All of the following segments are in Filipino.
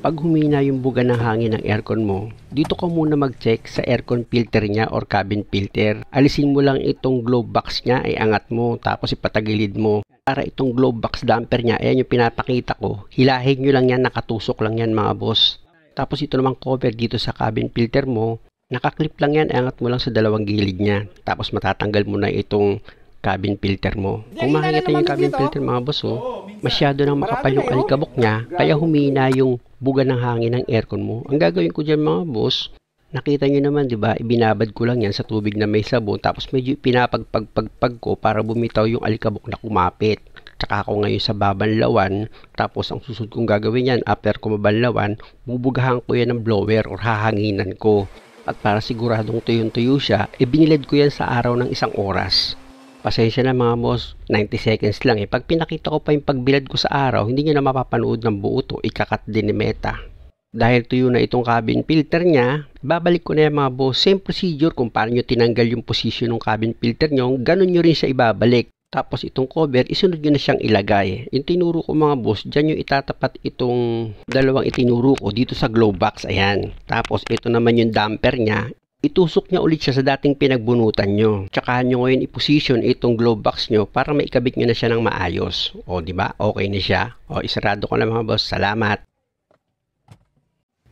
Pag humina yung buga ng hangin ng aircon mo, dito ka muna mag-check sa aircon filter niya or cabin filter. Alisin mo lang itong glove box niya, ay angat mo, tapos ipatagilid mo. Para itong glove box damper niya, ayan yung pinapakita ko. Hilahin nyo lang yan, nakatusok lang yan mga boss. Tapos ito namang cover dito sa cabin filter mo, nakaklip lang yan, angat mo lang sa dalawang gilid niya. Tapos matatanggal mo na itong cabin filter mo. Kung makikita nyo yung cabin filter mga boss, masyado nang makapal yung alikabok niya, kaya humina yung buga ng hangin ng aircon mo. Ang gagawin ko dyan mga boss, nakita nyo naman, di ba? Ibinabad ko lang yan sa tubig na may sabon, tapos medyo pinapagpagpagpag ko para bumitaw yung alikabok na kumapit. Tsaka ako ngayon sa babanlawan, tapos ang susunod kong gagawin yan, after ko mabanlawan, bubugahan ko yan ng blower or hahanginan ko. At para siguradong tuyong-tuyo siya, binilad ko yan sa araw ng 1 oras. Pasensya na mga boss, 90 seconds lang Pag pinakita ko pa yung pagbilad ko sa araw, hindi nyo na mapapanood ng buo to, ikakat din ni Meta. Dahil tuyo na itong cabin filter niya, babalik ko na yan mga boss. Same procedure kung paano nyo tinanggal yung position ng cabin filter nyo, ganun nyo rin siya ibabalik. Tapos itong cover, isunod nyo na siyang ilagay. Yung tinuro ko mga boss, dyan nyo itatapat itong dalawang itinuro ko dito sa glove box, ayan. Tapos ito naman yung damper niya. Itusok niya ulit siya sa dating pinagbunutan nyo. Tsaka nyo ngayon i-position itong glove box nyo para maikabit nyo na siya ng maayos. O, di ba? Okay na siya. O, isarado ko na mga boss. Salamat.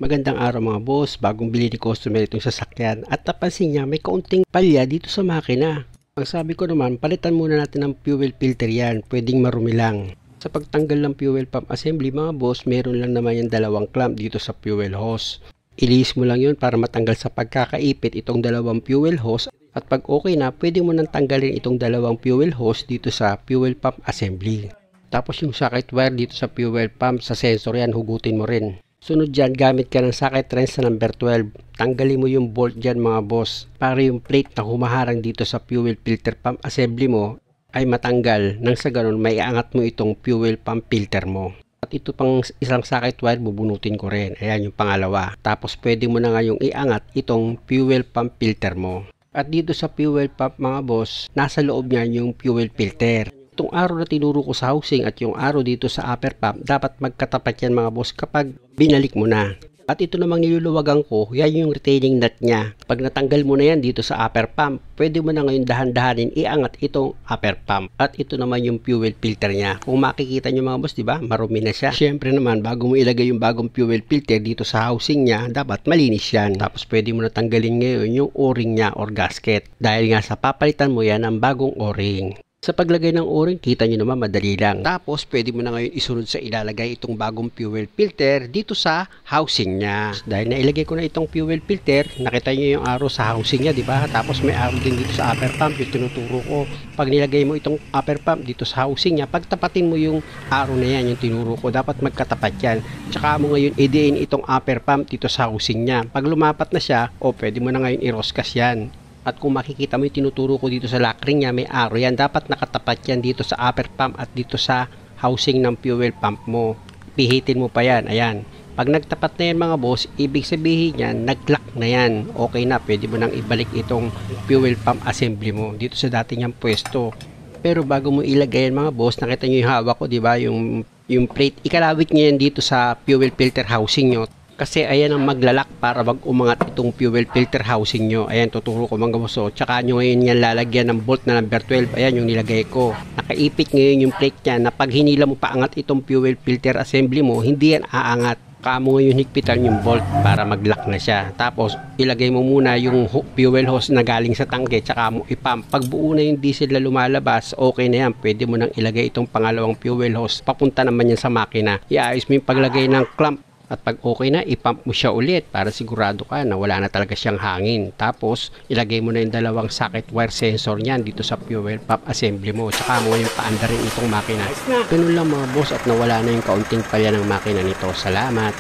Magandang araw mga boss. Bagong bili ni customer itong sasakyan at napansin niya may kaunting palya dito sa makina. Ang sabi ko naman, palitan muna natin ng fuel filter yan. Pwedeng marumi lang. Sa pagtanggal ng fuel pump assembly mga boss, meron lang naman yung dalawang clamp dito sa fuel hose. Ilihis mo lang yun para matanggal sa pagkakaipit itong dalawang fuel hose at pag okay na, pwede mo nang tanggalin itong dalawang fuel hose dito sa fuel pump assembly. Tapos yung socket wire dito sa fuel pump sa sensor yan, hugutin mo rin. Sunod dyan, gamit ka ng socket wrench sa number 12. Tanggalin mo yung bolt dyan mga boss para yung plate na humaharang dito sa fuel filter pump assembly mo ay matanggal nang sa ganun may iangat mo itong fuel pump filter mo. At ito pang isang socket wire bubunutin ko rin. Ayan yung pangalawa. Tapos pwede mo na ngayong iangat itong fuel pump filter mo. At dito sa fuel pump mga boss, nasa loob niyan yung fuel filter. Itong araw na tinuro ko sa housing at yung araw dito sa upper pump, dapat magkatapat yan mga boss kapag binalik mo na. At ito namang niluluwagan ko, yan yung retaining nut niya. Pag natanggal mo na yan dito sa upper pump, pwede mo na ngayon dahan-dahanin iangat itong upper pump. At ito naman yung fuel filter niya. Kung makikita nyo mga boss, di ba? Marumi na siya. Siyempre naman, bago mo ilagay yung bagong fuel filter dito sa housing niya, dapat malinis yan. Tapos pwede mo na tanggalin ngayon yung o-ring niya or gasket. Dahil nga sa papalitan mo yan ng bagong o-ring. Sa paglagay ng o-ring, kita nyo naman madali lang. Tapos, pwede mo na ngayon isunod sa ilalagay itong bagong fuel filter dito sa housing niya. Dahil nailagay ko na itong fuel filter, nakita nyo yung arrow sa housing niya, di ba? Tapos may arrow din dito sa upper pump, yung tinuturo ko. Pag nilagay mo itong upper pump dito sa housing niya, pagtapatin mo yung arrow na yan, yung tinuro ko, dapat magkatapat yan. Tsaka mo ngayon idiin itong upper pump dito sa housing niya. Pag lumapat na siya, pwede mo na ngayon i-roscas yan. At kung makikita mo yung tinuturo ko dito sa lock ring niya, may arrow yan. Dapat nakatapat yan dito sa upper pump at dito sa housing ng fuel pump mo. Pihitin mo pa yan. Ayan. Pag nagtapat na yan mga boss, ibig sabihin yan, nag-lock na yan. Okay na, pwede mo nang ibalik itong fuel pump assembly mo dito sa dati niyang pwesto. Pero bago mo ilagay yan mga boss, nakita nyo yung hawak ko, di ba? Yung plate, ikalawit nyo yan dito sa fuel filter housing nyo. Kasi ayan ang maglalak para wag umangat itong fuel filter housing nyo. Ayan, tuturo ko mga boss. Tsaka nyo ngayon yan lalagyan ng bolt na number 12. Ayan yung nilagay ko. Nakaipit ngayon yung plate niya na pag hinila mo paangat itong fuel filter assembly mo, hindi yan aangat. Kamo ngayon higpitan yung bolt para mag-lock na siya. Tapos ilagay mo muna yung fuel hose na galing sa tangke, tsaka mo ipump. Pag buo na yung diesel na lumalabas, okay na yan. Pwede mo nang ilagay itong pangalawang fuel hose. Papunta naman yan sa makina. Iayos mo yung paglagay ng clamp. At pag okay na, ipump mo siya ulit para sigurado ka na wala na talaga siyang hangin. Tapos, ilagay mo na yung dalawang socket wire sensor niyan dito sa fuel pump assembly mo. Tsaka mo yung paanda rin itong makina. Ganun lang mga boss at nawala na yung kaunting palya ng makina nito. Salamat!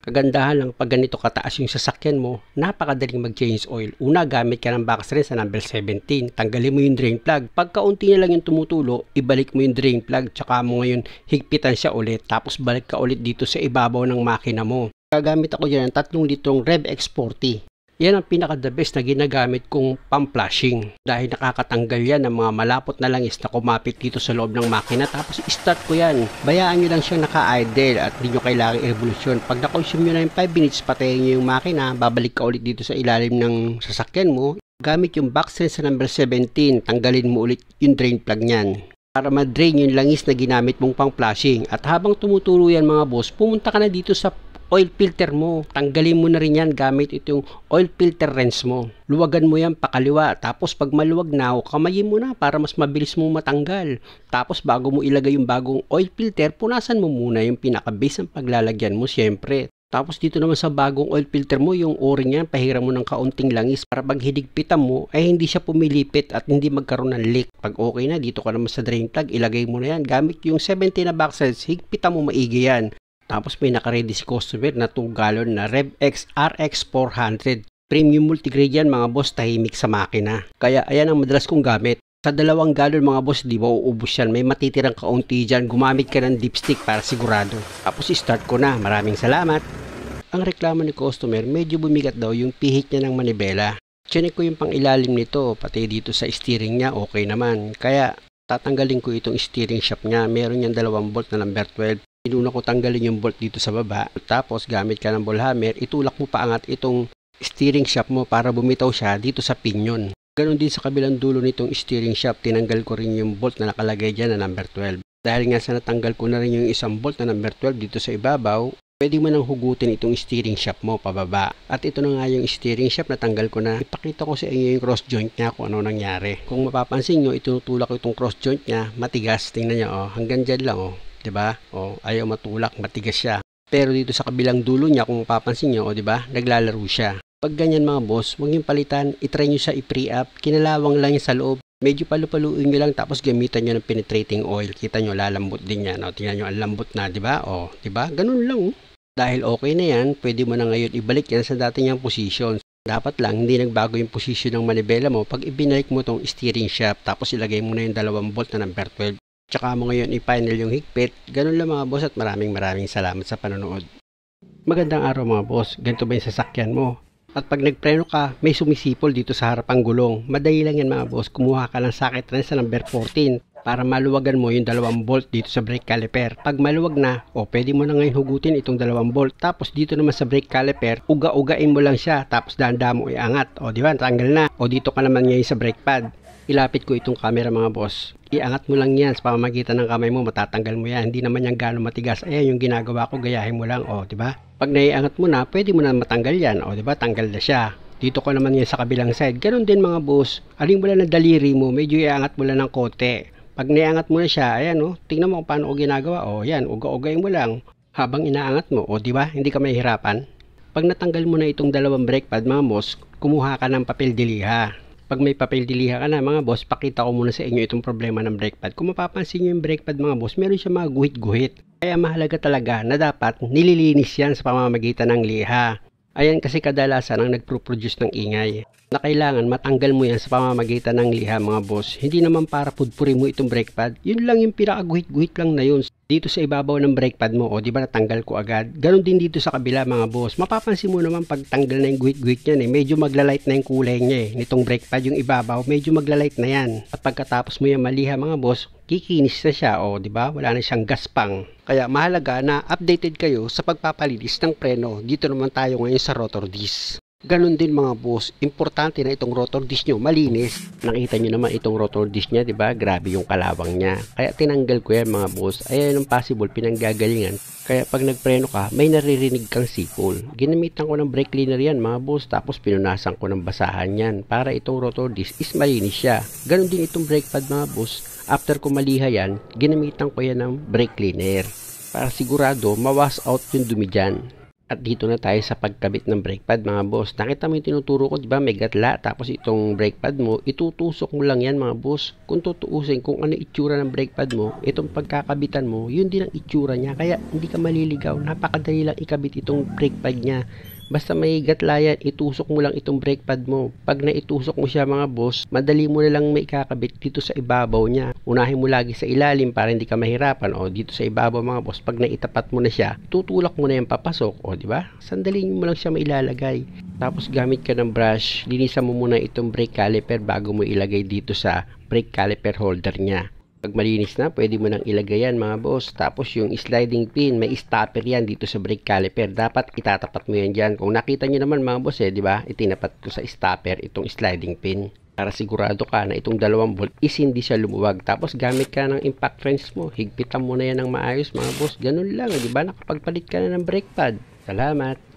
Kagandahan lang pag ganito kataas yung sasakyan mo, napakadaling mag-change oil. Una, gamit ka ng box rin sa number 17. Tanggalin mo yung drain plug. Pag kaunti na lang yung tumutulo, ibalik mo yung drain plug. Tsaka mo ngayon higpitan siya ulit. Tapos balik ka ulit dito sa ibabaw ng makina mo. Gagamit ako dyan ng 3 litrong Rev X40. Yan ang pinaka-the best na ginagamit kong pang-flashing dahil nakakatanggal yan ng mga malapot na langis na kumapit dito sa loob ng makina. Tapos start ko yan. Bayaan nyo lang siyang naka-idle at hindi nyo kailangan i-revolution. Pag na-consume nyo na yung 5 minutes, patayin nyo yung makina, babalik ka ulit dito sa ilalim ng sasakyan mo. Gamit yung box sa number 17, tanggalin mo ulit yung drain plug nyan para ma-drain yung langis na ginamit mong pang-flashing. At habang tumutulo yan mga boss, pumunta ka na dito sa oil filter mo. Tanggalin mo na rin yan gamit itong oil filter wrench mo. Luwagan mo yan pakaliwa. Tapos pag maluwag na, kamayin mo na para mas mabilis mo matanggal. Tapos bago mo ilagay yung bagong oil filter, punasan mo muna yung pinaka-base ng paglalagyan mo syempre. Tapos dito naman sa bagong oil filter mo, yung o-ring yan, pahiram mo ng kaunting langis para pag hinigpitan mo, ay hindi siya pumilipit at hindi magkaroon ng leak. Pag okay na, dito ka naman sa drain plug, ilagay mo na yan. Gamit yung 17 na boxes, higpitan mo maigi yan. Tapos may naka-ready si customer na 2 gallon na RevX RX 400. Premium multigrade yan mga boss, tahimik sa makina. Kaya ayan ang madalas kong gamit. Sa 2 gallon mga boss, di ba uubos yan. May matitirang kaunti dyan. Gumamit ka ng dipstick para sigurado. Tapos start ko na. Maraming salamat. Ang reklamo ni customer, medyo bumigat daw yung pihit niya ng manibela. Chinek ko yung pangilalim nito, pati dito sa steering niya, okay naman. Kaya tatanggalin ko itong steering shaft niya. Meron yan 2 bolt na number 12. Inuna ko tanggalin yung bolt dito sa baba. Tapos gamit ka ng ball hammer, itulak mo paangat itong steering shaft mo para bumitaw siya dito sa pinion. Ganon din sa kabilang dulo nitong steering shaft, tinanggal ko rin yung bolt na nakalagay dyan na number 12. Dahil nga sa natanggal ko na rin yung isang bolt na number 12 dito sa ibabaw, pwede mo nang hugutin itong steering shaft mo pababa. At ito na nga yung steering shaft, natanggal ko na. Ipakita ko sa inyo yung cross joint niya kung ano nangyari. Kung mapapansin nyo, itinutulak ko itong cross joint niya, matigas. Tingnan nyo, hanggang dyan lang, diba? Ayaw matulak, matigas siya. Pero dito sa kabilang dulo niya, kung mapapansin nyo, diba? Naglalaro siya. Pag ganyan mga boss, huwag yung palitan, itry nyo siya i-pre-up, kinalawang lang yung sa loob. Medyo palu-paluin nyo lang, tapos gamitan nyo ng penetrating oil. Kita nyo, lalambot din yan. Tingnan nyo, ang lambot na, diba? Diba? Ganun lang. Dahil okay na yan, pwede mo na ngayon ibalik yan sa dati niyang position. Dapat lang, hindi nagbago yung position ng manibela mo pag ibinalik mo tong steering shaft, tapos ilagay mo na yung 2 bolt na number 12. Tsaka mo ngayon i-final yung higpit. Ganun lang mga boss at maraming salamat sa panonood. Magandang araw mga boss, ganito ba yung sasakyan mo? At pag nagpreno ka, may sumisipol dito sa harapang gulong. Madali lang yan mga boss, kumuha ka ng socket wrench sa number 14 para maluwagan mo yung 2 bolt dito sa brake caliper. Pag maluwag na, pwede mo na ngayon hugutin itong 2 bolt. Tapos dito naman sa brake caliper, uga-ugain mo lang siya, tapos dahan-dahan mo iangat. Di ba, tanggal na. Dito ka naman ngayon sa brake pad. Ilapit ko itong camera mga boss. Iangat mo lang yan sa pamamagitan ng kamay mo, matatanggal mo yan. Hindi naman yan gano'ng matigas. Ayan yung ginagawa ko, gayahin mo lang, di ba? Pag naiangat mo na, pwede mo na matanggal yan, di ba? Tanggal na siya. Dito ko naman yan sa kabilang side. Ganon din mga boss. Aling mo lang ng daliri mo, medyo iangat mo lang ng konti. Pag naiangat mo na siya, ayan tingnan mo kung paano ko ginagawa. Yan, uga-ugayin mo lang habang inaangat mo, di ba? Hindi ka mahihirapan. Pag natanggal mo na itong 2 brake pad mga boss, kumuha ka ng papel diliha. Pag may papel diliha ka na mga boss, pakita ko muna sa inyo itong problema ng brake pad. Kung mapapansin nyo yung brake pad mga boss, meron siya mga guhit-guhit. Kaya mahalaga talaga na dapat nililinis yan sa pamamagitan ng liha. Ayan kasi kadalasan ang nagproproduce ng ingay. Na kailangan matanggal mo yan sa pamamagitan ng liha mga boss. Hindi naman para pudpuri mo itong brake pad. Yun lang yung pinakaguhit-guhit lang na yun. Dito sa ibabaw ng brake pad mo, di ba natanggal ko agad? Ganon din dito sa kabila mga boss. Mapapansin mo naman pag tanggal na yung guhit-guhit niyan medyo maglalight na yung kulay niya nitong brake pad yung ibabaw, medyo maglalight na yan. At pagkatapos mo yan maliha mga boss, kikinis na siya, di ba? Wala na siyang gaspang. Kaya mahalaga na updated kayo sa pagpapalinis ng preno. Dito naman tayo ngayon sa rotor disc. Ganon din mga boss, importante na itong rotor disc nyo malinis. Nakita nyo naman itong rotor disc niya, diba? Grabe yung kalawang niya. Kaya tinanggal ko yan mga boss. Ayan yung possible, pinanggagalingan. Kaya pag nagpreno ka, may naririnig kang sipol. Ginamitan ko ng brake cleaner yan mga boss, tapos pinunasan ko ng basahan yan para itong rotor disc is malinis siya. Ganon din itong brake pad mga boss. After ko maliha yan, ginamitan ko yan ng brake cleaner para sigurado mawash out yung dumi dyan. At dito na tayo sa pagkabit ng brake pad mga boss. Nakita mo yung tinuturo ko, diba? May gatla. Tapos itong brake pad mo, itutusok mo lang yan mga boss. Kung tutuusin kung ano itsura ng brake pad mo, itong pagkakabitan mo, yun din ang itsura niya. Kaya hindi ka maliligaw. Napakadali lang ikabit itong brake pad niya. Basta may gatlayan, itusok mo lang itong brake pad mo. Pag naitusok mo siya mga boss, madali mo na lang may kakabit dito sa ibabaw niya. Unahin mo lagi sa ilalim para hindi ka mahirapan. O dito sa ibabaw mga boss, pag naitapat mo na siya, tutulak mo na yung papasok. O di ba? Sandali mo lang siya mailalagay. Tapos gamit ka ng brush, linisan mo muna itong brake caliper bago mo ilagay dito sa brake caliper holder niya. Pag malinis na, pwede mo nang ilagay yan mga boss. Tapos yung sliding pin, may stopper yan dito sa brake caliper. Dapat itatapat mo yan dyan. Kung nakita nyo naman mga boss di ba? Itinapat ko sa stopper itong sliding pin. Para sigurado ka na itong 2 bolt is hindi siya lumuwag. Tapos gamit ka ng impact wrench mo. Higpitan mo na yan ng maayos mga boss. Ganun lang, di ba? Nakapagpalit ka na ng brake pad. Salamat!